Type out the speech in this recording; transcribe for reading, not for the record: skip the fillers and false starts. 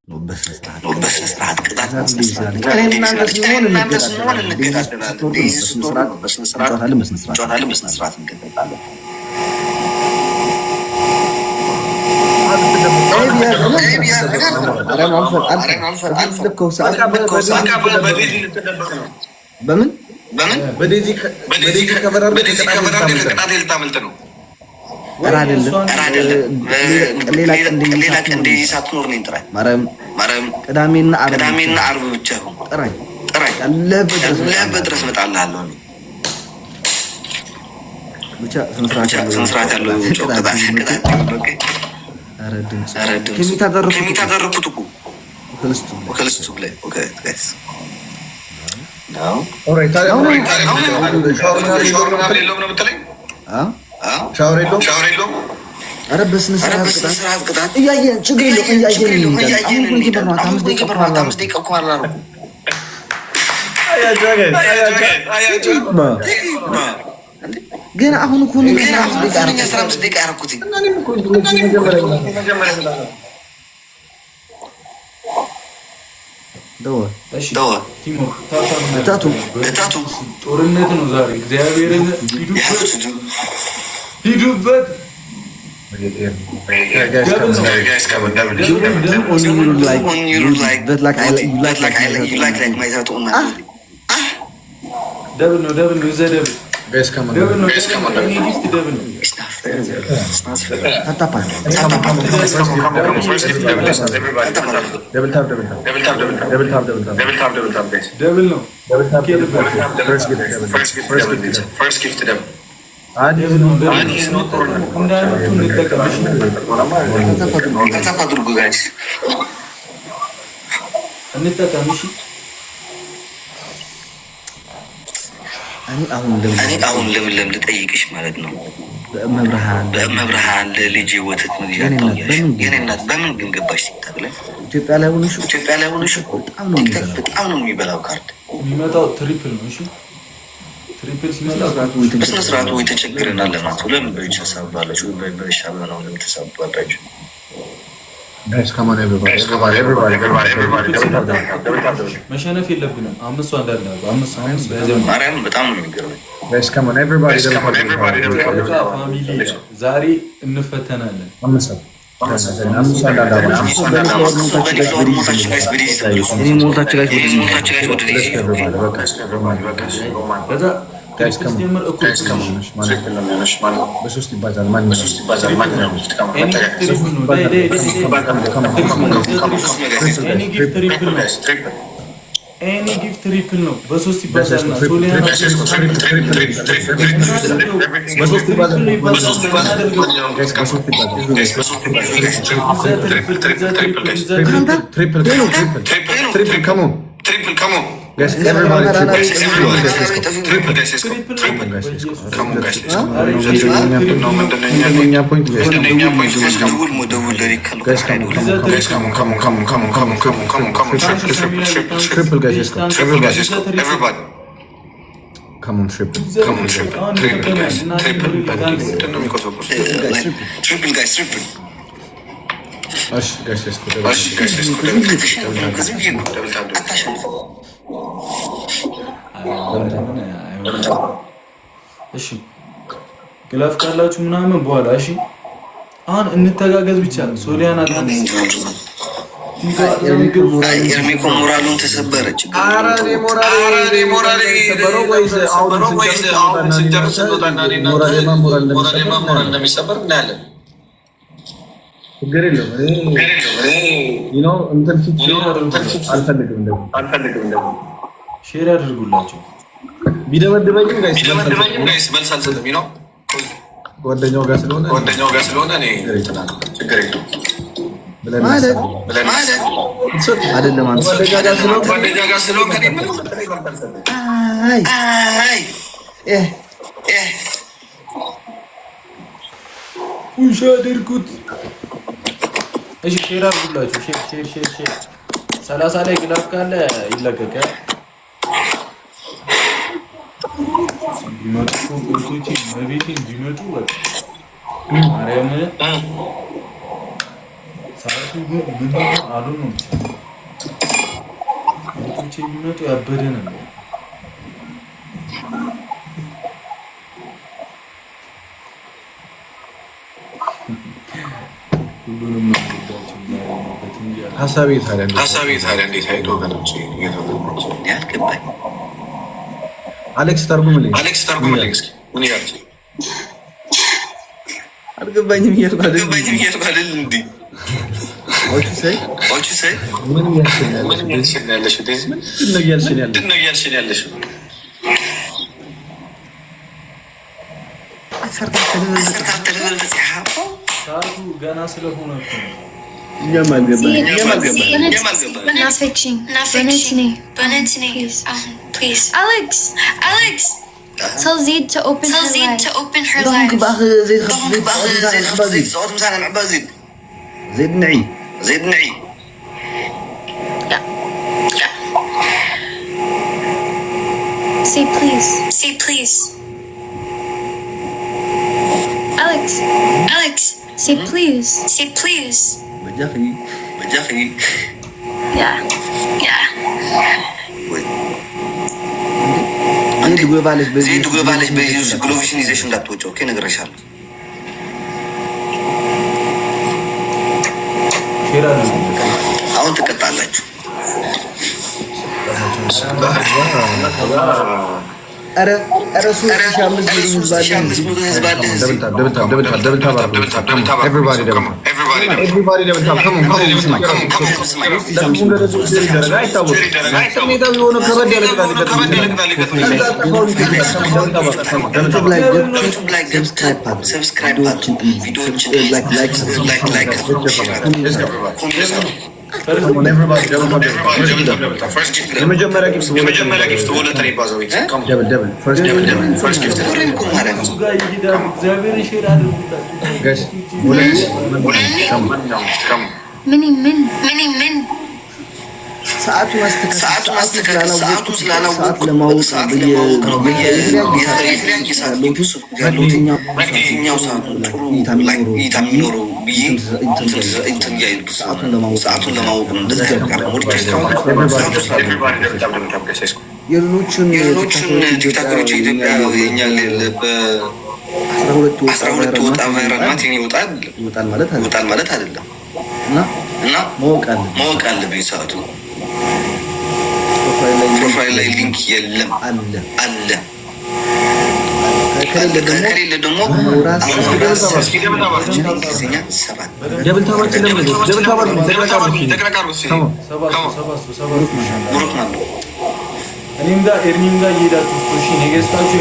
በስነስርዓት ቅጣት መስጠት ከእናንተ ስንሆን እንገዳደላለን። በስነስርዓት እንገለጣለን። በምን ልታመልጥ ነው? ሌላ ቀን እንደዚህ ሳትኖር ነው ጥራኝ። ማርያም ቅዳሜና ዓርብ ብቻ ጥራኝ። ያለህበት ድረስ እመጣልሃለሁ። ብቻ ስነስርዓት ያለው ከሚታደርኩት እኮ ከልስቱ ላይ ሻወር የለውም። ኧረ በስነ ስርዓት ቅጣት እያየን ችግር የለውም። ግን አሁን እኮ ነው 15 ደቂቃ ያደረኩት። እታቱ ጦርነት ነው ዛሬ። እግዚአብሔርን ሂዱበት። ደብል ነው Guys, come on. First gift to them. እኔ አሁን ለምን ልጠይቅሽ ማለት ነው። በመብርሃን ለልጅ ወተት ነው ያጣው። የኔ እናት በምን ግን ገባሽ? ሲታገለ ኢትዮጵያ ላይ ሆነሽ በጣም ነው የሚበላው ካርድ የሚመጣው ትሪፕል ነው። እሺ ትሪፕል ሲመጣ በስነ ስርዓቱ ወይ ተቸግረናል ለማለት ለምን ብቻ ሳባላችሁ በሻባ ነው ለምትሳባላችሁ። Guys, come on, everybody. መሸነፍ የለብንም። አምስቱ አንዳንድ ነው። አምስቱ ማርያም በጣም ነው የሚገርመኝ። Guys, come on, everybody. ዛሬ እንፈተናለን። አምስቱ Guys, come on. በሶስት ይባዛል። ኤኒ ጊፍት ትሪፕል ነው። በሶስት ይባዛል። Guys, everybody, triple, guys, let's go. Triple, guys, let's go. Come on, guys, let's go. Triple, guys, let's go. Everybody, come on, triple, guys, triple, guys, triple. Ash, guys, let's go. እሺ ግላፍ ካላችሁ ምናምን በኋላ እሺ፣ አሁን እንተጋገዝ ብቻ። ሶሊያና ኤርሚኮ ሞራሉን ተሰበረች። ሞራሌ እንደሚሰበር እናያለን። ችግር የለውም። እንትን ፊት አልፈልግም። ሼር አድርጉላቸው። ቢደበድበኝም ጋይስ መልስ አልሰጥም። ጓደኛው ጋር ስለሆነ እኔ ችግር የለውም ማለት አይደለም። ጓደኛ ጋር ስለሆነ ፑሽ አድርጉት። እሺ ሼር አድርጉላችሁ። ሼር 30 ላይ ግላፍ ካለ ይለቀቃል። ሲመጡ ቁልቁልቲ መቤቴ እንዲመጡ በቃ ማርያም ሰዓቱ ምን አሉ ነው ሞቶች የሚመጡ ያበደ ነው። ሁሉንም ሀሳቤ ታዲያ እንዴት አይቶ ወገኖች ያልገባኝ አሌክስ ተርጉምልኝ እስኪ ምን ያልኩ አልገባኝም እያልኩ አይደል እንዴ ኦቹ ሳይ ምን ያልሽኛለሽ ምንድን ነው ያልሽኝ ሰዓቱ ገና ስለሆነ እኮ ነው። እኛም አልገባንም። Alex, tell Zed to open her live. زيد نعي. Say please. Alex, say please. بجاخي. Yeah. زيد وقبالش بيجوز جلوفيشن يزيشن እንዳትወጪ ኦኬ ነግሬሻለሁ። አሁን ትቀጣላችሁ። ኧረ 3500 ህዝብ አለ። Everybody double tap. Come on. Subscribe. Come on, everybody, double tap. First gift. የመጀመሪያ ጊፍት ወለተሪ ባዛው ይት come double. First gift. Guys, come. Mini. ሰዓቱን አስተካክል። ሰዓቱን ስላላወቅ ለማወቅ የትኛው ሰዓት ጥሩ እይታ የሚኖረው ብዬ ሰዓቱን ለማወቅ ነው እንደዛ የሌሎቹን ቲክቶከሮች ኢትዮጵያ የኛ በ12 ወጣ ቫይራል ማለት ይወጣል ማለት አይደለም እና ማወቅ አለብኝ ሰዓቱ ፕሮፋይል ላይ ሊንክ የለም አለ ከሌለ ደግሞ እኔም ጋር ኤርሚም ጋር እየሄዳችሁ እሺ ነገስታችሁ